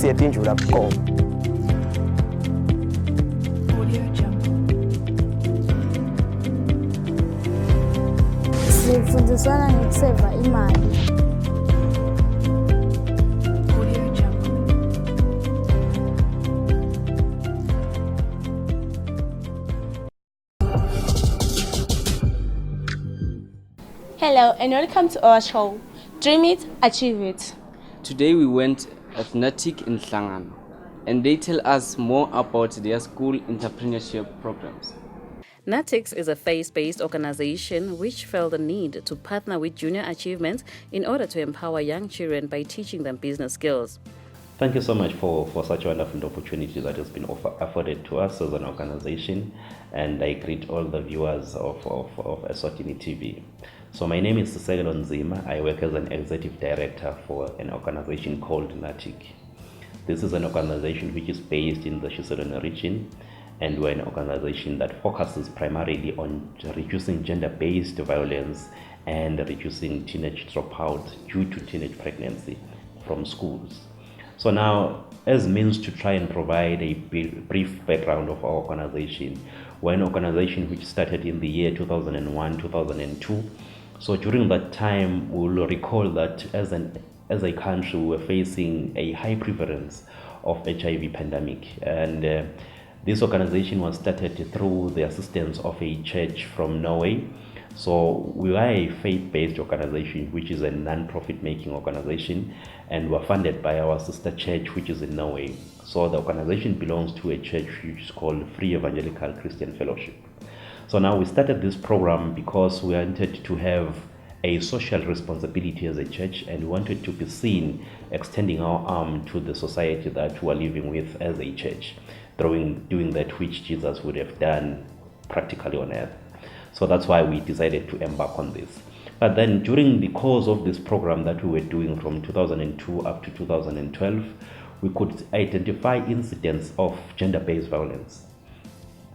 siyepindula bukhoma. Sifundisana ngokuseva imali. Hello and welcome to our show, Dream It, Achieve It. Today we went ethnic in Hlangano and they tell us more about their school entrepreneurship programs. NATIX is a faith-based organization which felt the need to partner with Junior Achievements in order to empower young children by teaching them business skills. Thank you so much for such a wonderful opportunity that has been afforded to us as an organization, and I greet all the viewers of Eswatini TV. So my name is Sisekelo Nzima. I work as an executive director for an organization called NATIC. This is an organization which is based in the Shiselweni region, and we're an organization that focuses primarily on reducing gender-based violence and reducing teenage dropout due to teenage pregnancy from schools. So now, as means to try and provide a brief background of our organization, we're an organization which started in the year 2001-2002. So during that time, we'll recall that as a country, we were facing a high prevalence of HIV pandemic, and this organization was started through the assistance of a church from Norway. So we are a faith-based organization, which is a non-profit making organization, and we're funded by our sister church, which is in Norway. So the organization belongs to a church which is called Free Evangelical Christian Fellowship. So now we started this program because we wanted to have a social responsibility as a church, and we wanted to be seen extending our arm to the society that we are living with as a church, doing that which Jesus would have done practically on earth. So that's why we decided to embark on this. But then during the course of this program that we were doing from 2002 up to 2012, we could identify incidents of gender-based violence.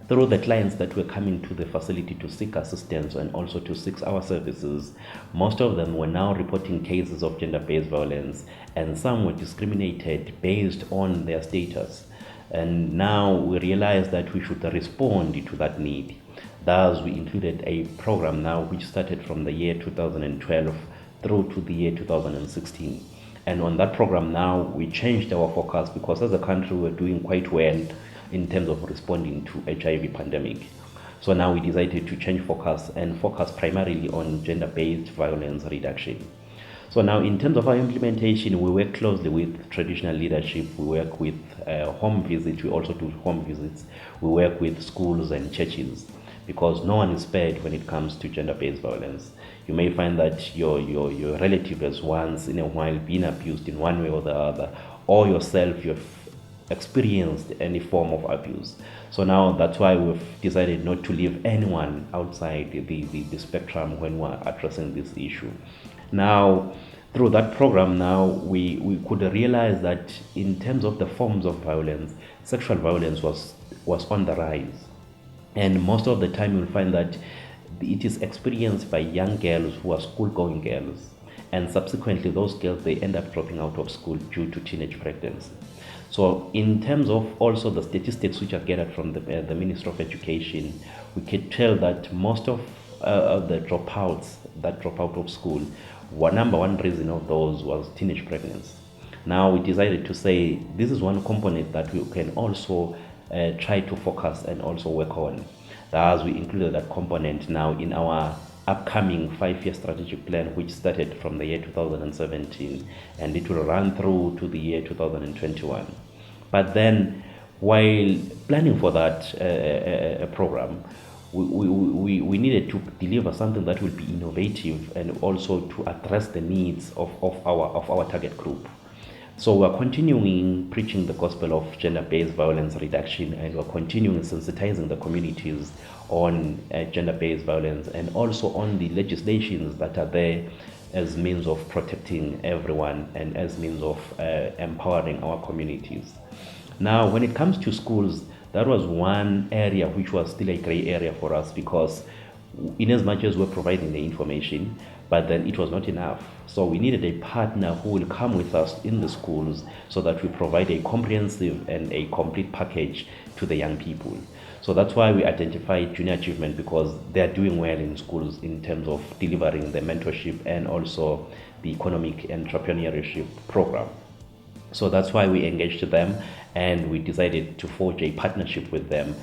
Through the clients that were coming to the facility to seek assistance and also to seek our services, most of them were now reporting cases of gender-based violence, and some were discriminated based on their status. And now we realized that we should respond to that need. Thus, we included a program now which started from the year 2012 through to the year 2016. And on that program now, we changed our focus because as a country, we're doing quite well in terms of responding to HIV pandemic. So now we decided to change focus and focus primarily on gender-based violence reduction. So now in terms of our implementation, we work closely with traditional leadership. We work with home visits. We also do home visits. We work with schools and churches, because no one is spared when it comes to gender-based violence. You may find that your relative has once in a while been abused in one way or the other, or yourself, you've experienced any form of abuse. So now that's why we've decided not to leave anyone outside the spectrum when we're addressing this issue. Now, through that program now, we could realize that in terms of the forms of violence, sexual violence was on the rise. And most of the time you'll find that it is experienced by young girls who are school-going girls. And subsequently, those girls, they end up dropping out of school due to teenage pregnancy. So in terms of also the statistics which are gathered from the Ministry of Education, we can tell that most of the dropouts that drop out of school, number one reason of those was teenage pregnancy. Now we decided to say this is one component that we can also try to focus and also work on. Thus, we included that component now in our upcoming 5-year strategic plan, which started from the year 2017, and it will run through to the year 2021. But then, while planning for that program, we needed to deliver something that will be innovative and also to address the needs of our target group. So we're continuing preaching the gospel of gender-based violence reduction, and we're continuing sensitizing the communities on gender-based violence and also on the legislations that are there as means of protecting everyone and as means of empowering our communities. Now, when it comes to schools, that was one area which was still a gray area for us, because in as much as we're providing the information, but then it was not enough. So we needed a partner who will come with us in the schools so that we provide a comprehensive and a complete package to the young people. So that's why we identified Junior Achievement, because they're doing well in schools in terms of delivering the mentorship and also the economic entrepreneurship program. So that's why we engaged them and we decided to forge a partnership with them.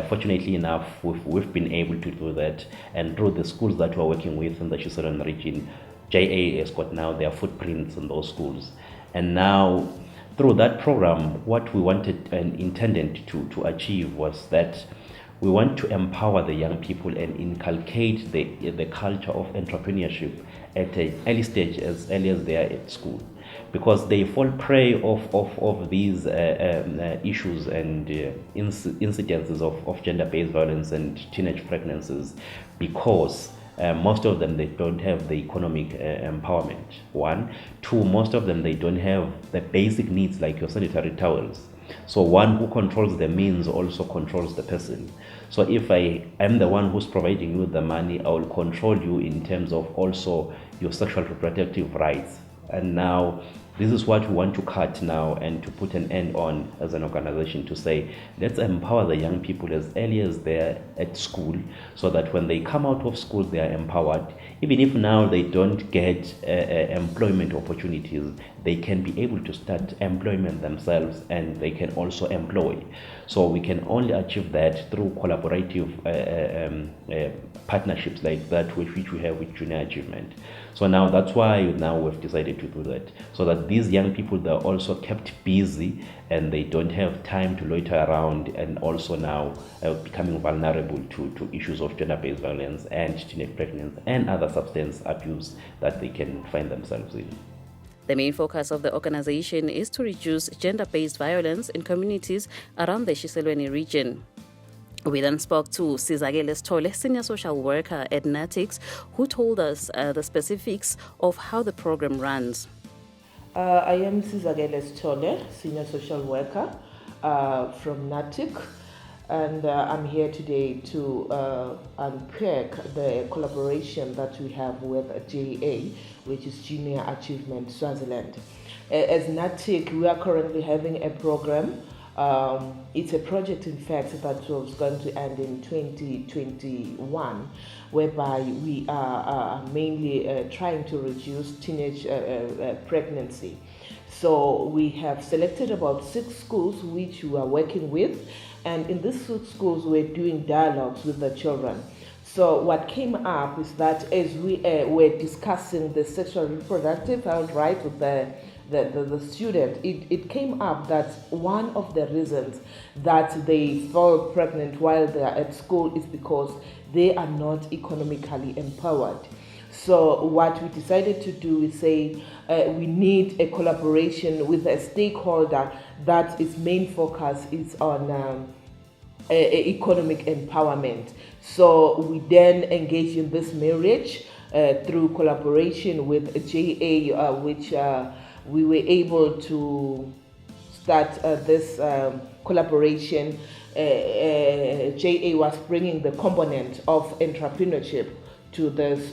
Fortunately enough, we've been able to do that, and through the schools that we're working with in the Chiselon region, JA has got now their footprints in those schools. And now, through that program, what we wanted and intended to achieve was that we want to empower the young people and inculcate the culture of entrepreneurship at an early stage, as early as they are at school, because they fall prey of these issues and incidences of gender-based violence and teenage pregnancies, because most of them, they don't have the economic empowerment. One. Two, most of them, they don't have the basic needs like your sanitary towels. So one who controls the means also controls the person. So if I am the one who's providing you the money, I will control you in terms of also your sexual reproductive rights. And now this is what we want to cut now and to put an end on as an organization, to say, let's empower the young people as early as they're at school, so that when they come out of school, they are empowered. Even if now they don't get employment opportunities, they can be able to start employment themselves, and they can also employ. So we can only achieve that through collaborative partnerships like that, which we have with Junior Achievement. So now that's why now we've decided to do that, so that these young people, they're also kept busy and they don't have time to loiter around, and also now becoming vulnerable to issues of gender-based violence and teenage pregnancy and other substance abuse that they can find themselves in. The main focus of the organization is to reduce gender-based violence in communities around the Shiselweni region. We then spoke to Sizakele Sithole, senior social worker at NATIX, who told us the specifics of how the program runs. I am Sizakele Sithole, senior social worker from NATIC, and I'm here today to unpack the collaboration that we have with JA, which is Junior Achievement Swaziland. As NATIC, we are currently having a program. It's a project, in fact, that was going to end in 2021, whereby we are mainly trying to reduce teenage pregnancy. So we have selected about 6 schools which we are working with, and in these 6 schools we're doing dialogues with the children. So what came up is that as we were discussing the sexual reproductive health rights with the student, it came up that one of the reasons that they fall pregnant while they are at school is because they are not economically empowered. So what we decided to do is say we need a collaboration with a stakeholder that its main focus is on economic empowerment. So we then engage in this marriage through collaboration with JA, which we were able to start this collaboration. JA was bringing the component of entrepreneurship to this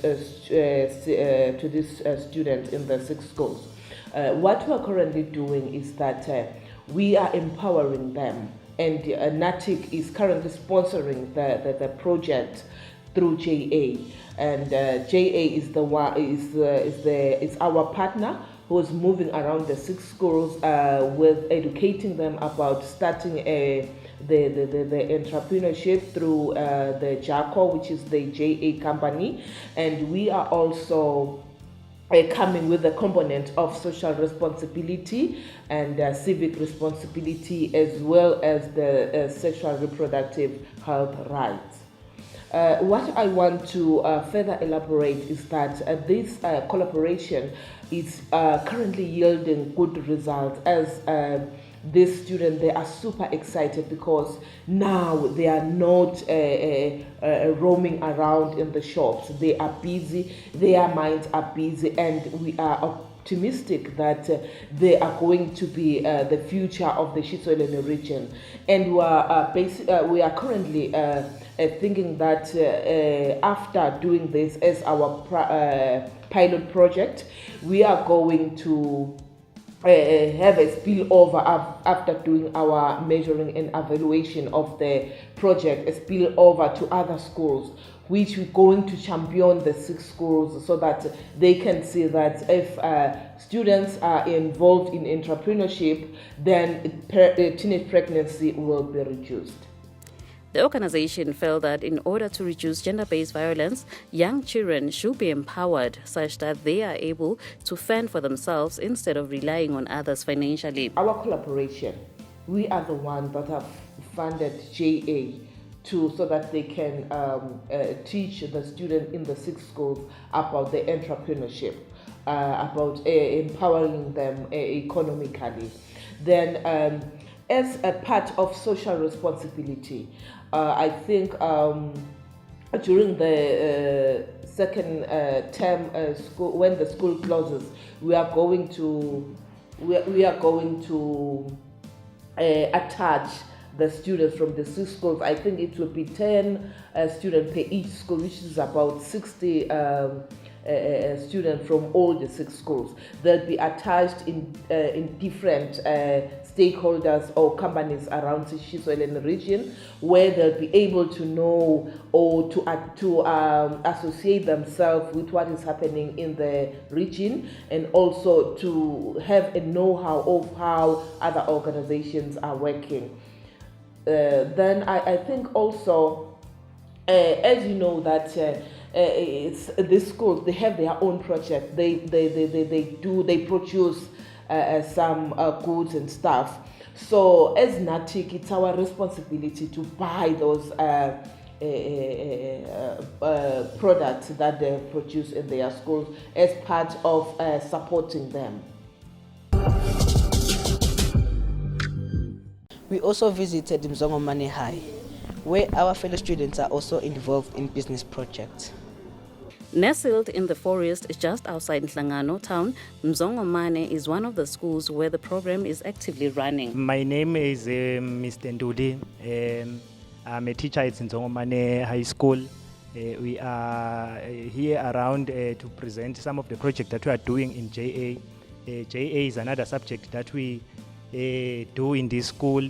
student in the 6 schools. What we are currently doing is that we are empowering them, and NATIC is currently sponsoring the project through JA, and JA is the one is our partner who is moving around the 6 schools with educating them about starting the entrepreneurship through the JACO, which is the JA company, and we are also coming with a component of social responsibility and civic responsibility, as well as the sexual reproductive health rights. What I want to further elaborate is that this collaboration is currently yielding good results, as these students, they are super excited because now they are not roaming around in the shops. They are busy, their minds are busy, and we are optimistic that they are going to be the future of the Eswatini region. And we are currently thinking that after doing this as our pilot project, we are going to have a spillover after doing our measuring and evaluation of the project, a spillover to other schools, which we're going to champion the 6 schools so that they can see that if students are involved in entrepreneurship, then teenage pregnancy will be reduced. The organization felt that in order to reduce gender-based violence, young children should be empowered such that they are able to fend for themselves instead of relying on others financially. Our collaboration, we are the ones that have funded JA so that they can teach the students in the 6 schools about the entrepreneurship, about empowering them economically. Then as a part of social responsibility, I think during the second term school, when the school closes, we are going to attach the students from the 6 schools. I think it will be 10 students per each school, which is about 60 students from all the 6 schools. They'll be attached in different stakeholders or companies around the Eswatini region, where they'll be able to know or to associate themselves with what is happening in the region, and also to have a know-how of how other organizations are working. Then I think also, as you know, that it's these schools, they have their own project. They produce some goods and stuff. So as NATIC, it's our responsibility to buy those products that they produce in their schools as part of supporting them. We also visited Mzongomane High, where our fellow students are also involved in business projects. Nestled in the forest just outside Nhlangano town, Mzongomane is one of the schools where the program is actively running. My name is Mr. Ndudi. I'm a teacher at Mzongomane High School. We are here around to present some of the projects that we are doing in JA. JA is another subject that we do in this school,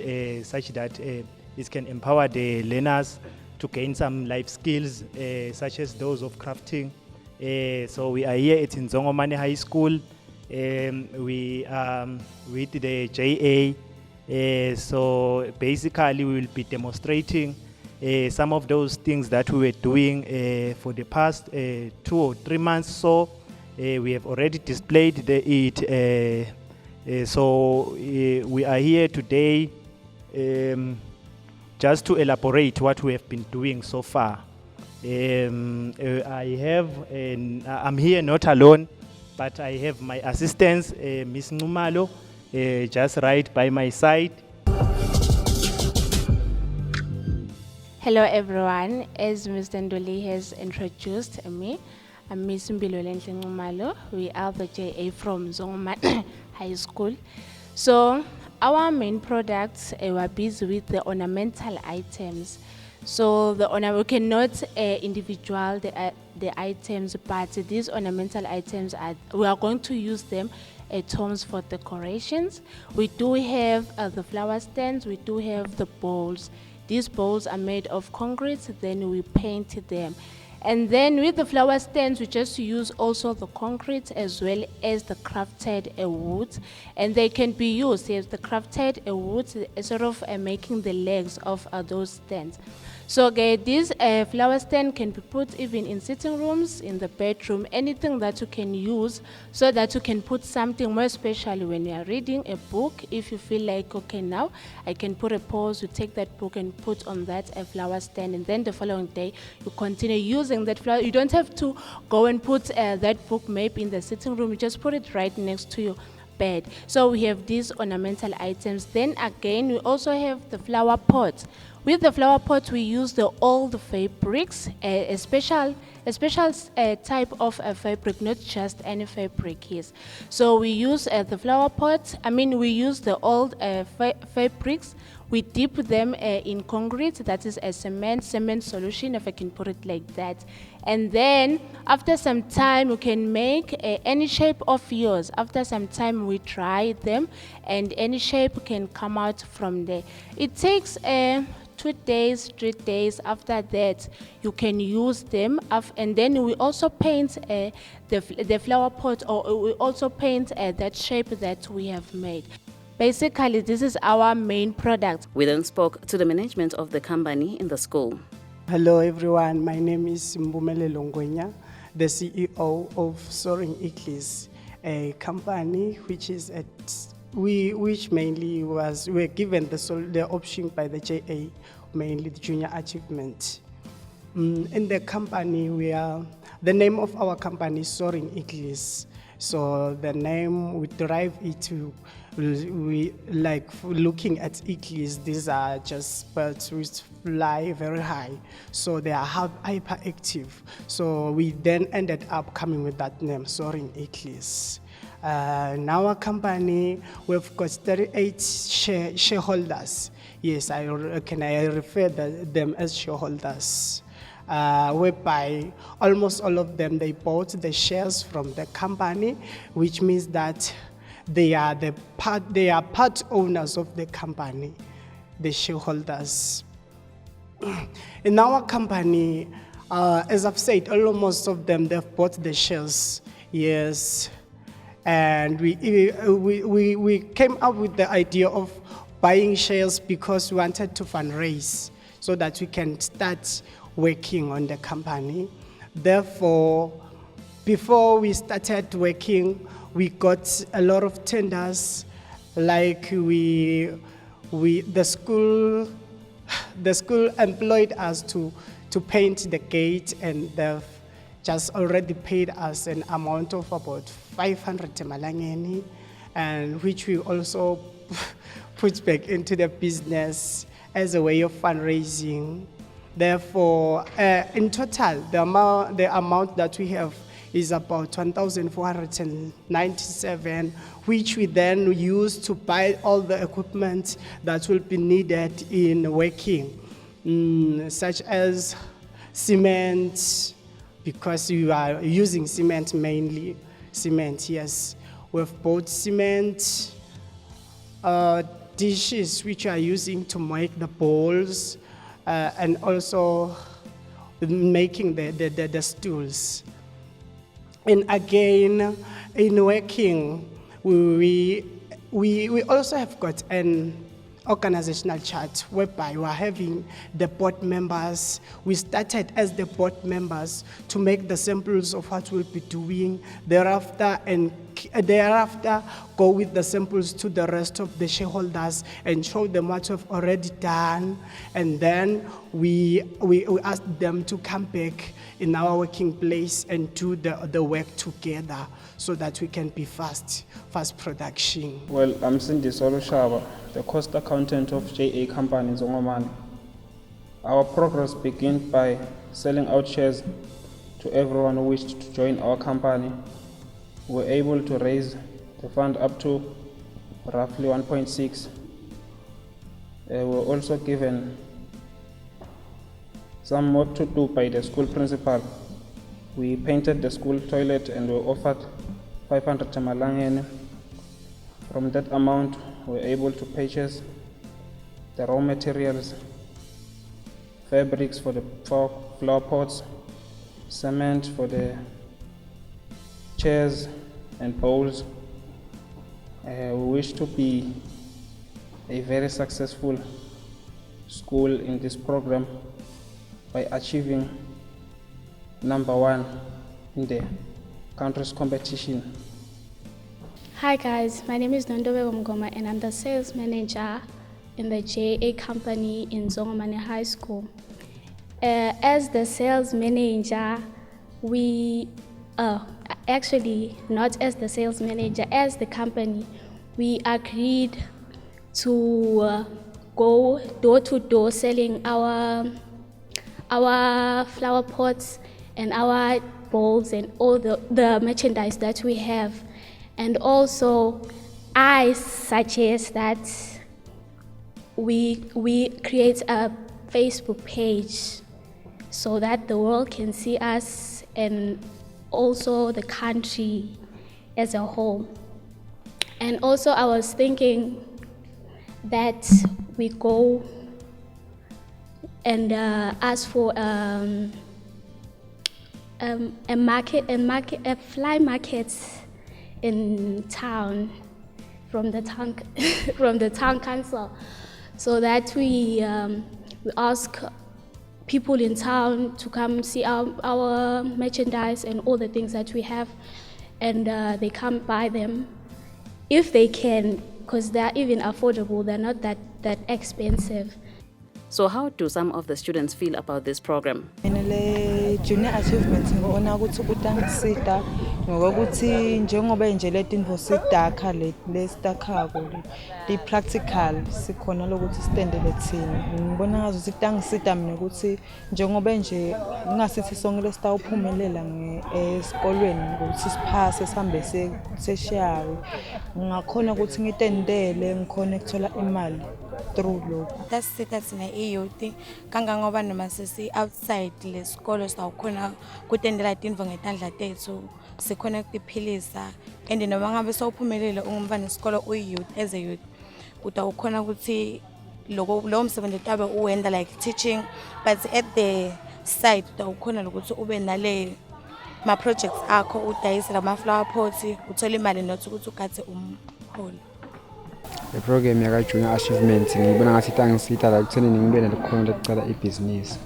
such that it can empower the learners to gain some life skills, such as those of crafting. So we are here at Nzongomane High School. We with the JA. So basically we will be demonstrating some of those things that we were doing for the past 2 or 3 months. So we have already displayed it. So we are here today just to elaborate what we have been doing so far. I'm here not alone, but I have my assistants, Miss Numalo, just right by my side. Hello everyone, as Mr. Ndoli has introduced me, I'm Miss Mbiloleng Ngumalo. We are the JA from Mzongomane High School. So our main products, we're busy with the ornamental items. So we cannot individual the items, but these ornamental items we are going to use them at homes for decorations. We do have the flower stands. We do have the bowls. These bowls are made of concrete. Then we paint them. And then with the flower stands, we just use also the concrete as well as the crafted wood. And they can be used as the crafted wood, sort of making the legs of those stands. So this flower stand can be put even in sitting rooms, in the bedroom, anything that you can use, so that you can put something more, especially when you are reading a book. If you feel like, okay, now I can put a pause, you take that book and put on that flower stand, and then the following day you continue using that flower. You don't have to go and put that book maybe in the sitting room. You just put it right next to you. bad. So we have these ornamental items. Then again, we also have the flower pots. With the flower pot, we use the old fabrics, a special type of fabric, not just any fabric. Yes. So we use the flower pot. We use the old fabrics. We dip them in concrete, that is a cement solution, if I can put it like that. And then after some time, you can make any shape of yours. After some time, we dry them, and any shape can come out from there. It takes 2 days, 3 days. After that, you can use them. And then we also paint the flower pot, or we also paint that shape that we have made. Basically, this is our main product. We then spoke to the management of the company in the school. Hello everyone, my name is Mbumele Longwenya, the CEO of SO1E11, a company which is which mainly were given the option by the JA, mainly the junior achievement. In the company, the name of our company is SO1E11. So the name we derive it to, we like looking at Eclis, these are just birds which fly very high, so they are hyperactive. So we then ended up coming with that name, SO1E11. In our company, we've got 38 shareholders. Yes, I refer them as shareholders. Whereby almost all of them, they bought the shares from the company, which means that they are part owners of the company, the shareholders. In our company, as I've said, almost of them, they've bought the shares, yes. And we came up with the idea of buying shares because we wanted to fundraise so that we can start working on the company. Therefore, before we started working, we got a lot of tenders. Like the school employed us to paint the gate, and they've just already paid us an amount of about 500 Malangeni, and which we also put back into the business as a way of fundraising. Therefore, in total, the amount that we have is about 1,497, which we then use to buy all the equipment that will be needed in working, such as cement, because we are using cement mainly. Cement, yes. We've bought cement, dishes which are using to make the bowls, and also making the stools. And again, in working, we also have got an organizational chart whereby we are having the board members. We started as the board members to make the samples of what we'll be doing. Thereafter go with the samples to the rest of the shareholders and show them what we've already done. And then we ask them to come back in our working place and do the work together so that we can be fast production. Well, I'm Cindy Solushaba, the cost accountant of JA Company Zongomani. Our progress began by selling out shares to everyone who wished to join our company. We were able to raise the fund up to roughly 1.6. We were also given some work to do by the school principal. We painted the school toilet and we offered 500 Malangeni. From that amount, we were able to purchase the raw materials, fabrics for the flower pots, cement for the chairs and bowls. We wish to be a very successful school in this program by achieving #1 in the country's competition. Hi guys, my name is Nondobe Mgoma and I'm the sales manager in the JA company in Zongomani High School. As the sales manager, actually not as the sales manager, as the company, we agreed to go door to door selling our flower pots and our bowls and all the merchandise that we have. And also, I suggest that we create a Facebook page so that the world can see us and also the country as a whole. And also, I was thinking that we go and ask for a fly market in town from the town from the town council, so that we ask people in town to come see our merchandise and all the things that we have, and they come buy them if they can, because they're even affordable. They're not that expensive. So how do some of the students feel about this program? Le junior achievements ngibona ukuthi kutangisida ngokuthi njengoba nje letinto sidakha lesitakhako di practical sikhona lokuthi standele thina. Ngibona ngazo sitangisida mina ukuthi njengoba nje ngasithi sonke lesitawuphumelela esikolweni ukuthi siphase sihambe seshare, ngakhona ukuthi ngitendele ngikhona ukuthola imali through lokho. That's na youth kangangoba noma sisi outside lesikolo sawukhona kutendela tinvo ngetandla tethu sikhona ukuphilisa, and noma ngabe sawuphumelele ungumfana isikolo uyouth as a youth utawukhona ukuthi lo msebenzi tabe uwenda like teaching, but at the side utawukhona ukuthi ube nale ma projects akho udayisela ama flower pots uthola imali nothi ukuthi ukathe umholi. The program yaka junior achievements ngibona ngathi tangisita la kuthenini ngibe nelekhono lokucala ibhizinisi,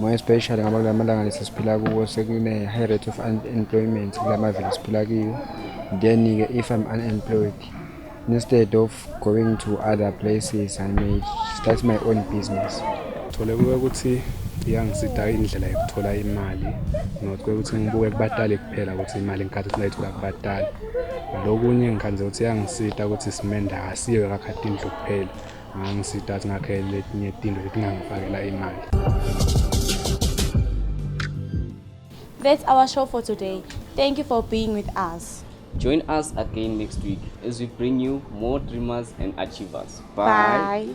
more especially ngoba kulamalanga lesiphila kuwo sekune high rate of unemployment kulamavili siphila kiwo. Then if I'm unemployed, instead of going to other places, I may start my own business. Thole ukuthi iyangisida indlela yokuthola imali, not ukuthi ngibuke kubatali kuphela ukuthi imali ngikhathi sinayithola kubatali. Lokunye ngikhanze ukuthi iyangisida ukuthi simenda asiwe kakhathi indlu kuphela, ngangisida ukuthi ngakhele letinye izinto letingangifakela imali. That's our show for today. Thank you for being with us. Join us again next week as we bring you more dreamers and achievers. Bye.